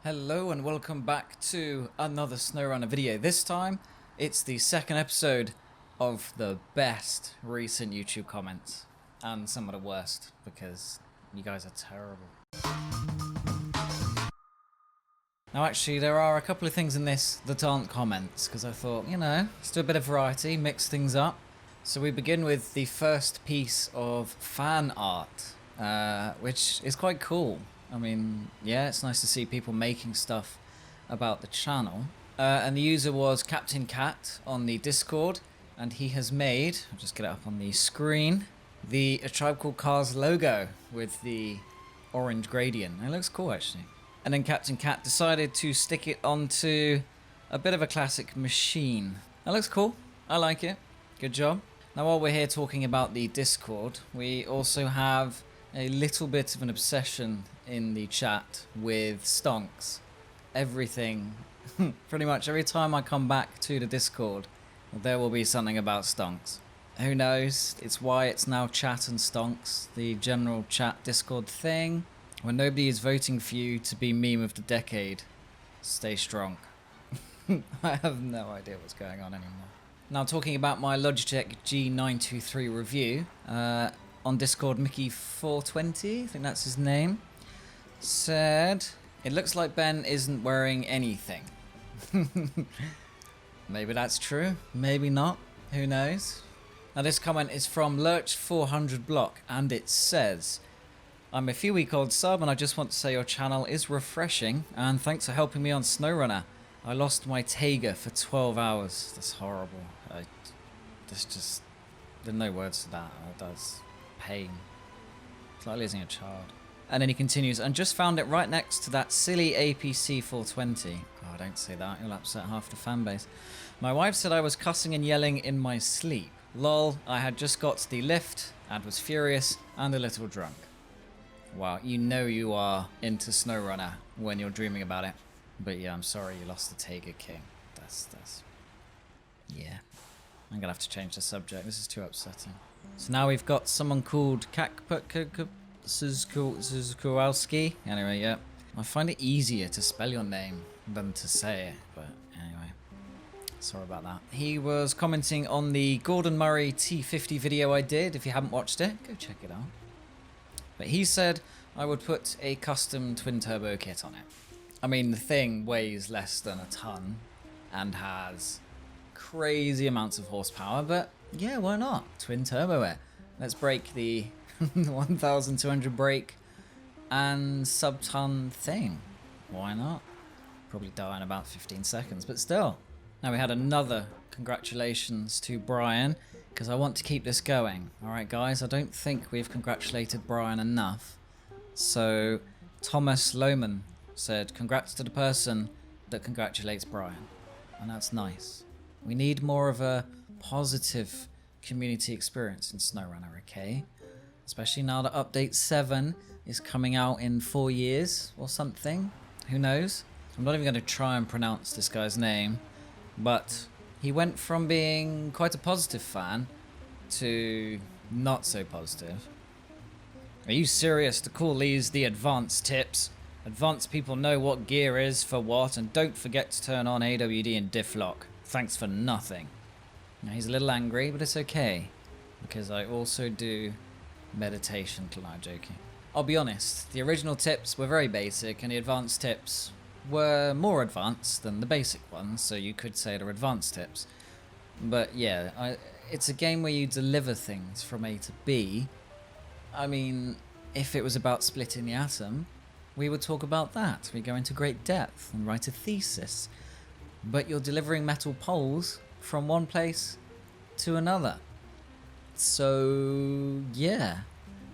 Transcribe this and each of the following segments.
Hello and welcome back to another SnowRunner video. This time, it's the second episode of the best recent YouTube comments. And some of the worst, because you guys are terrible. Now actually, there are a couple of things in this that aren't comments, because I thought, you know, let's do a bit of variety, mix things up. So we begin with the first piece of fan art, which is quite cool. I mean, yeah, it's nice to see people making stuff about the channel. And the user was Captain Cat on the Discord, and he has made, I'll just get it up on the screen, the ATribeCalledCars logo with the orange gradient. It looks cool, actually. And then Captain Cat decided to stick it onto a bit of a classic machine. That looks cool. I like it. Good job. Now, while we're here talking about the Discord, we also have a little bit of an obsession in the chat with stonks. Everything, pretty much every time I come back to the Discord, there will be something about stonks. Who knows? It's why it's now chat and stonks, the general chat Discord thing. When nobody is voting for you to be meme of the decade, stay strong. I have no idea what's going on anymore. Now, talking about my Logitech G923 review, on Discord, Mickey420, I think that's his name, said, "It looks like Ben isn't wearing anything." Maybe that's true, maybe not, who knows. Now this comment is from Lurch400Block, and it says, "I'm a few-week-old sub and I just want to say your channel is refreshing, and thanks for helping me on SnowRunner. I lost my Taiga for 12 hours. That's horrible. There's no words to that. That's pain. It's like losing a child." And then he continues, "And just found it right next to that silly APC 420. Oh, don't say that. You'll upset half the fan base. "My wife said I was cussing and yelling in my sleep. Lol, I had just got the lift and was furious and a little drunk." Wow, you know you are into SnowRunner when you're dreaming about it. But yeah, I'm sorry you lost the Taiga King. That's... yeah. I'm gonna have to change the subject. This is too upsetting. So now we've got someone called Kowalski. Anyway, yeah. I find it easier to spell your name than to say it, but anyway. Sorry about that. He was commenting on the Gordon Murray T50 video I did. If you haven't watched it, go check it out. But he said I would put a custom twin turbo kit on it. I mean, the thing weighs less than a ton and has crazy amounts of horsepower, but yeah, why not? Twin turbo it. Let's break the 1200 brake and sub-ton thing. Why not? Probably die in about 15 seconds, but still. Now we had another congratulations to Brian, because I want to keep this going. Alright guys, I don't think we've congratulated Brian enough. So Thomas Lohman said, "Congrats to the person that congratulates Brian." And that's nice. We need more of a positive community experience in SnowRunner, okay? Especially now that Update 7 is coming out in 4 years or something. Who knows? I'm not even going to try and pronounce this guy's name, but he went from being quite a positive fan to not so positive. "Are you serious to call these the advanced tips? Advanced people know what gear is for what, and don't forget to turn on AWD and diff lock. Thanks for nothing." Now he's a little angry, but it's okay, because I also do meditation. No, joking. I'll be honest, the original tips were very basic, and the advanced tips were more advanced than the basic ones, so you could say they're advanced tips. But yeah, it's a game where you deliver things from A to B. I mean, if it was about splitting the atom, we would talk about that. We go into great depth and write a thesis. But you're delivering metal poles from one place to another. So yeah,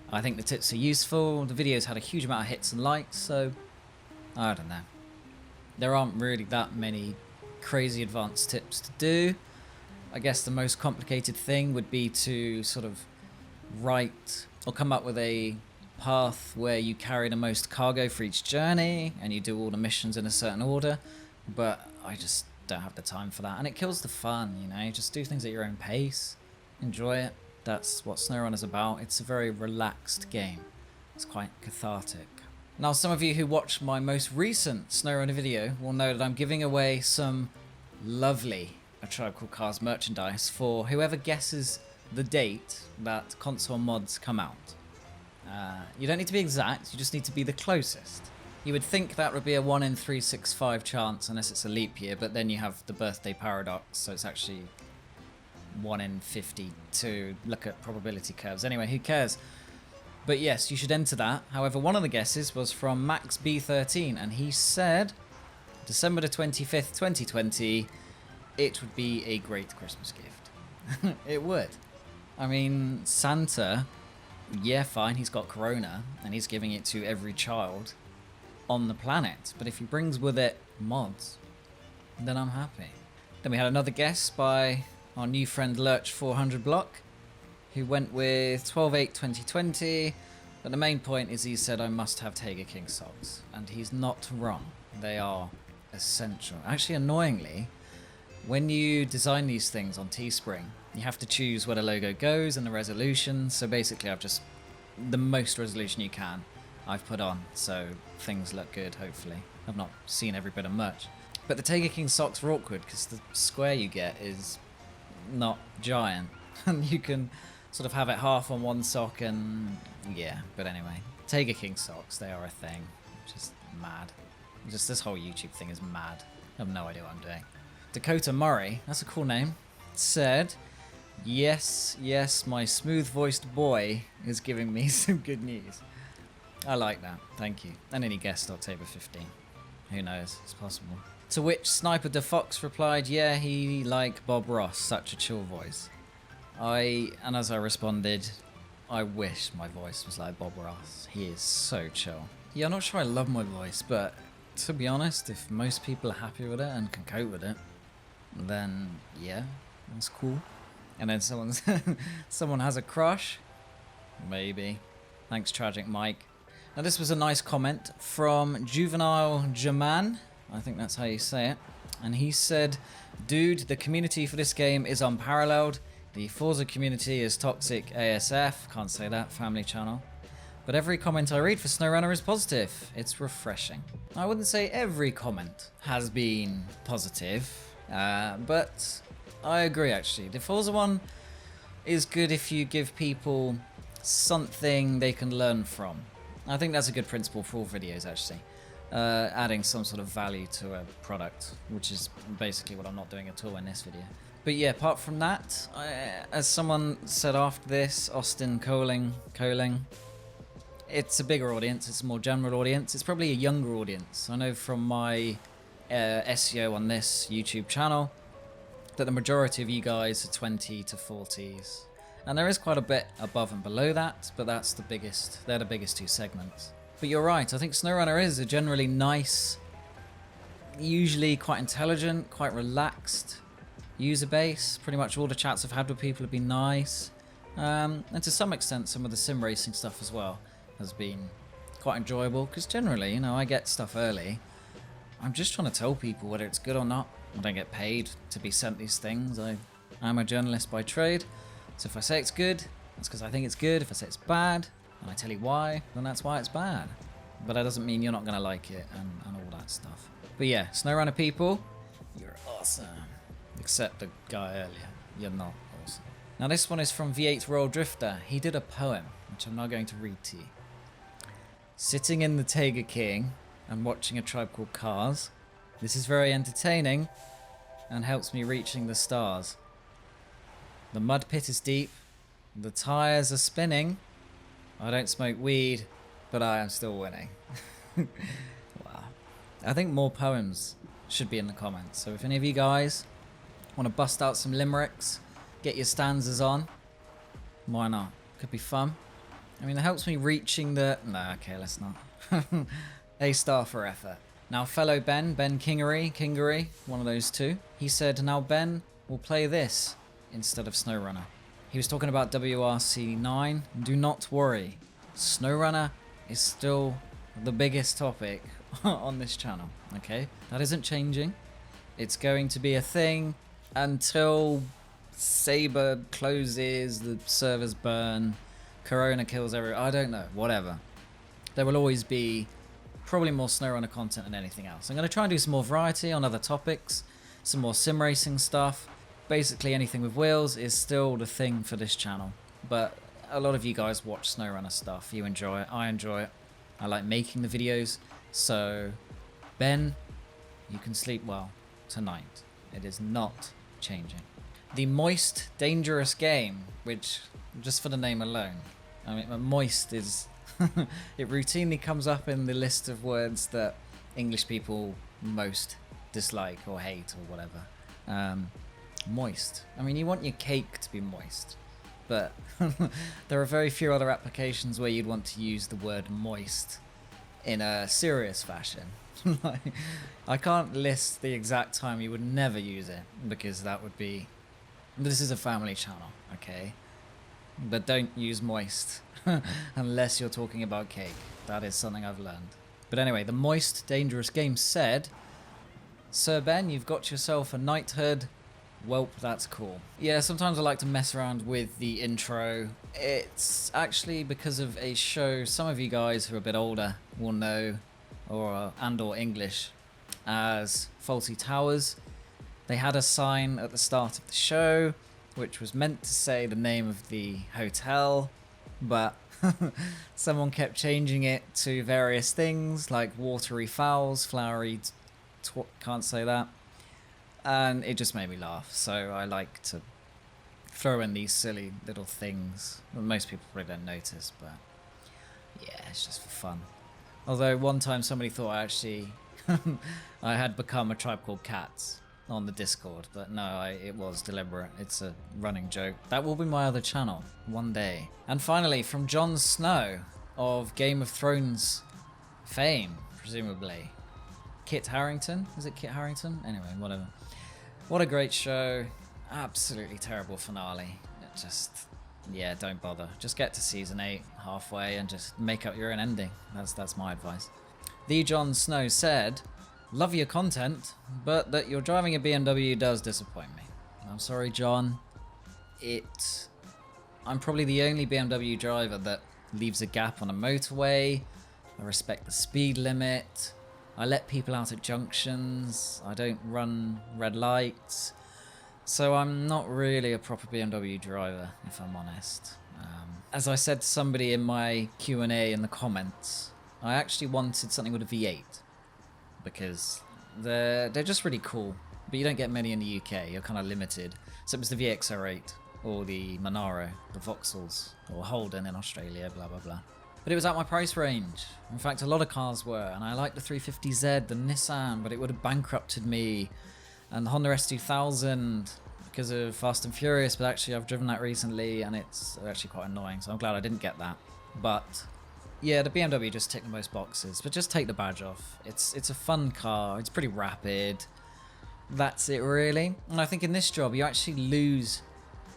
I think the tips are useful. The videos had a huge amount of hits and likes, so I don't know. There aren't really that many crazy advanced tips to do. I guess the most complicated thing would be to sort of write or come up with a path where you carry the most cargo for each journey and you do all the missions in a certain order, but I just don't have the time for that, and it kills the fun, you know. Just do things at your own pace, enjoy it. That's what SnowRunner's about. It's a very relaxed game. It's quite cathartic. Now, some of you who watched my most recent SnowRunner video will know that I'm giving away some lovely ATribeCalledCars merchandise for whoever guesses the date that console mods come out. You don't need to be exact, you just need to be the closest. You would think that would be a 1 in 365 chance unless it's a leap year, but then you have the birthday paradox, so it's actually 1 in 52. Look at probability curves. Anyway, who cares? But yes, you should enter that. However, one of the guesses was from MaxB13, and he said December the 25th, 2020, it would be a great Christmas gift. It would. I mean, Santa, yeah, fine, he's got Corona, and he's giving it to every child on the planet. But if he brings with it mods, then I'm happy. Then we had another guess by our new friend Lurch400 Block, who went with 12/8/2020, but the main point is he said I must have Tiger King socks, and he's not wrong. They are essential. Actually, annoyingly, when you design these things on Teespring, you have to choose where the logo goes and the resolution, so basically I've just, the most resolution you can, I've put on, so things look good, hopefully. I've not seen every bit of merch. But the Tiger King socks are awkward, because the square you get is not giant, and you can sort of have it half on one sock and yeah, but anyway. Tiger King socks, they are a thing. Just mad. Just this whole YouTube thing is mad. I have no idea what I'm doing. Dakota Murray, that's a cool name, said, yes, my smooth-voiced boy is giving me some good news. I like that, thank you. And then he guessed October 15. Who knows, it's possible. To which Sniper DeFox replied, yeah, he like Bob Ross, such a chill voice. And as I responded, I wish my voice was like Bob Ross. He is so chill. Yeah, I'm not sure I love my voice, but to be honest, if most people are happy with it and can cope with it, then yeah, that's cool. And then someone has a crush? Maybe. Thanks, Tragic Mike. Now this was a nice comment from Juvenile Jaman. I think that's how you say it. And he said, dude, the community for this game is unparalleled. The Forza community is toxic ASF, can't say that, family channel. But every comment I read for SnowRunner is positive. It's refreshing. I wouldn't say every comment has been positive, but I agree actually. The Forza one is good if you give people something they can learn from. I think that's a good principle for all videos actually. Adding some sort of value to a product, which is basically what I'm not doing at all in this video. But yeah, apart from that, as someone said after this, Austin Coling, it's a bigger audience, it's a more general audience, it's probably a younger audience. I know from my SEO on this YouTube channel that the majority of you guys are 20 to 40s. And there is quite a bit above and below that, but that's the biggest, they're the biggest two segments. But you're right, I think SnowRunner is a generally nice, usually quite intelligent, quite relaxed user base. Pretty much all the chats I've had with people have been nice. And to some extent, some of the sim racing stuff as well has been quite enjoyable. Because generally, you know, I get stuff early. I'm just trying to tell people whether it's good or not. I don't get paid to be sent these things. I'm a journalist by trade. So if I say it's good, that's because I think it's good. If I say it's bad, and I tell you why, then that's why it's bad. But that doesn't mean you're not going to like it and all that stuff. But yeah, SnowRunner people, you're awesome. Except the guy earlier, you're not awesome. Now this one is from V8 Royal Drifter. He did a poem, which I'm now going to read to you. Sitting in the Tiger King and watching A Tribe Called Cars. This is very entertaining and helps me reaching the stars. The mud pit is deep. The tires are spinning. I don't smoke weed, but I am still winning. Wow. I think more poems should be in the comments. So if any of you guys want to bust out some limericks, get your stanzas on, why not? Could be fun. I mean, it helps me reaching the... No, okay, let's not. A star for effort. Now, fellow Ben Kingery, one of those two, he said, now Ben will play this instead of SnowRunner. He was talking about WRC9. Do not worry. SnowRunner is still the biggest topic on this channel, okay? That isn't changing. It's going to be a thing until Saber closes, the servers burn, Corona kills everyone. I don't know, whatever. There will always be probably more SnowRunner content than anything else. I'm going to try and do some more variety on other topics, some more sim racing stuff. Basically anything with wheels is still the thing for this channel. But a lot of you guys watch SnowRunner stuff. You enjoy it. I enjoy it. I like making the videos. So, Ben, you can sleep well tonight. It is not changing. The Moist Dangerous Game, which, just for the name alone, I mean, moist is... it routinely comes up in the list of words that English people most dislike or hate or whatever. Moist. I mean, you want your cake to be moist, but there are very few other applications where you'd want to use the word moist in a serious fashion. Like, I can't list the exact time you would never use it, because that would be... This is a family channel, okay? But don't use moist unless you're talking about cake. That is something I've learned. But anyway, the Moist Dangerous Game said, Sir Ben, you've got yourself a Knighthood. Welp, that's cool. Yeah, sometimes I like to mess around with the intro. It's actually because of a show some of you guys who are a bit older will know, or English, as Faulty Towers. They had a sign at the start of the show which was meant to say the name of the hotel, but someone kept changing it to various things like watery fowls, flowery, can't say that, and it just made me laugh. So I like to throw in these silly little things that most people probably don't notice, but yeah, it's just for fun. Although one time somebody thought I had become a Tribe Called Cats on the Discord, but no, it was deliberate. It's a running joke. That will be my other channel one day. And finally, from Jon Snow of Game of Thrones fame, presumably. Kit Harington? Is it Kit Harington? Anyway, whatever. What a great show. Absolutely terrible finale. It just, yeah, don't bother. Just get to season 8 halfway and just make up your own ending. That's my advice. The Jon Snow said, love your content, but that you're driving a BMW does disappoint me. I'm sorry, John. I'm probably the only BMW driver that leaves a gap on a motorway. I respect the speed limit. I let people out at junctions. I don't run red lights. So I'm not really a proper BMW driver, if I'm honest. As I said to somebody in my Q&A in the comments, I actually wanted something with a V8. Because they're just really cool, but you don't get many in the UK. You're kind of limited. So it was the VXR8 or the Monaro, the Vauxhalls, or Holden in Australia, blah blah blah. But it was out my price range. In fact, a lot of cars were, and I liked the 350Z, the Nissan, but it would have bankrupted me, and the Honda S2000 because of Fast and Furious. But actually, I've driven that recently, and it's actually quite annoying. So I'm glad I didn't get that. But yeah, the BMW just ticked the most boxes, but just take the badge off. It's a fun car. It's pretty rapid. That's it, really. And I think in this job, you actually lose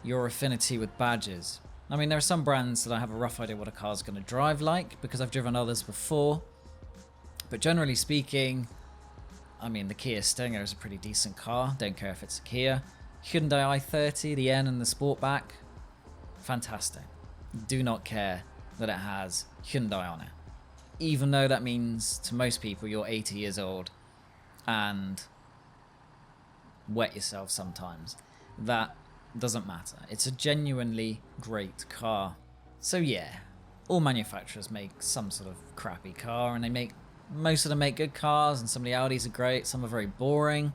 your affinity with badges. I mean, there are some brands that I have a rough idea what a car's going to drive like, because I've driven others before. But generally speaking, I mean, the Kia Stinger is a pretty decent car. Don't care if it's a Kia. Hyundai i30, the N and the Sportback, fantastic. Do not care that it has Hyundai on it, even though that means to most people you're 80 years old and wet yourself sometimes. That doesn't matter. It's a genuinely great car. So yeah, all manufacturers make some sort of crappy car, and most of them make good cars, and some of the Audis are great, some are very boring.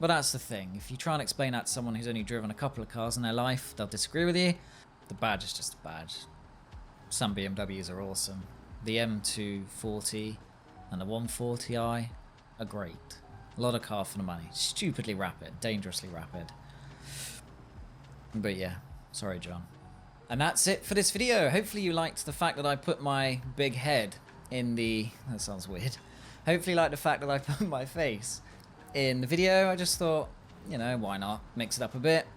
But that's the thing, if you try and explain that to someone who's only driven a couple of cars in their life, they'll disagree with you. The badge is just a badge. Some BMWs are awesome. The M240 and the 140i are great. A lot of car for the money. Stupidly rapid, dangerously rapid. But yeah, sorry, John. And that's it for this video. Hopefully you liked the fact that I put my big head in the... That sounds weird. Hopefully you liked the fact that I put my face in the video. I just thought, you know, why not? Mix it up a bit.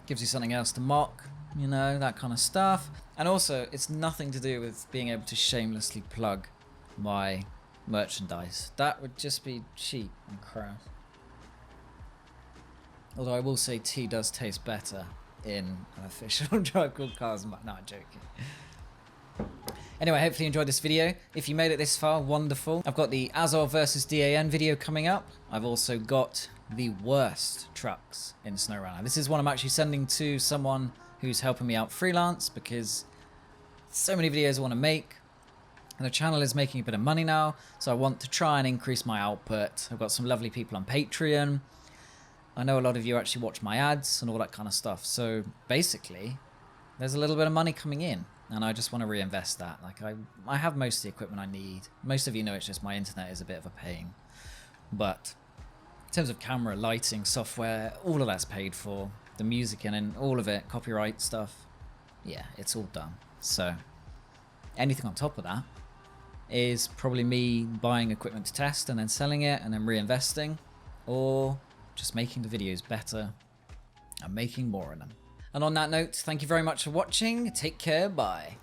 Gives you something else to mock. You know, that kind of stuff. And also, it's nothing to do with being able to shamelessly plug my merchandise. That would just be cheap and crap. Although I will say tea does taste better in an official ATribeCalledCars. No, I'm joking. Anyway, hopefully you enjoyed this video. If you made it this far, wonderful. I've got the Azov versus DAN video coming up. I've also got the worst trucks in SnowRunner. This is one I'm actually sending to someone who's helping me out freelance because so many videos I want to make. And the channel is making a bit of money now, so I want to try and increase my output. I've got some lovely people on Patreon. I know a lot of you actually watch my ads and all that kind of stuff. So basically, there's a little bit of money coming in. And I just want to reinvest that. Like I have most of the equipment I need. Most of you know it's just my internet is a bit of a pain. But in terms of camera, lighting, software, all of that's paid for. The music and all of it, copyright stuff. Yeah, it's all done. So anything on top of that is probably me buying equipment to test and then selling it and then reinvesting. Or just making the videos better and making more of them. And on that note, thank you very much for watching. Take care. Bye.